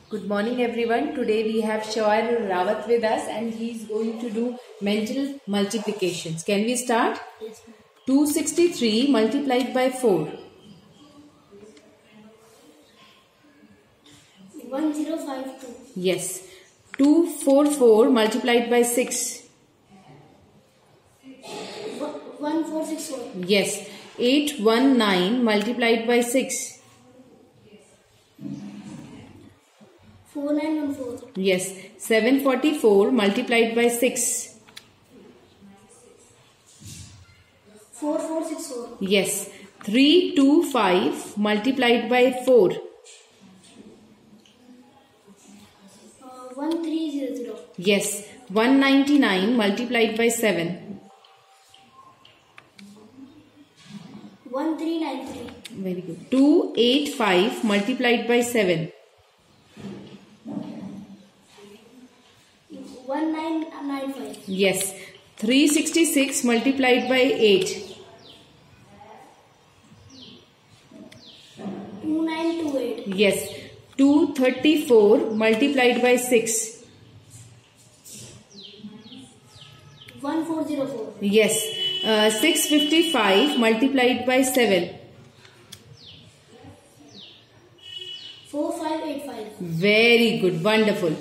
Good morning everyone. Today we have Shaurya Rawat with us and he is going to do mental multiplications. Can we start? Yes. 263 multiplied by 4. 1052. Yes. 244 multiplied by 6. 1464. Yes. 819 multiplied by 6. 4914. Yes. 744 multiplied by 6. 4464. Yes. 325 multiplied by 4. 1300. Yes. 199 multiplied by 7. 1393. Very good. 285 multiplied by 7. 1995. Yes. 366 multiplied by 8. 2928. Yes. 234 multiplied by 6. 1404. Yes. 655 multiplied by 7. 4585. Very good. Wonderful.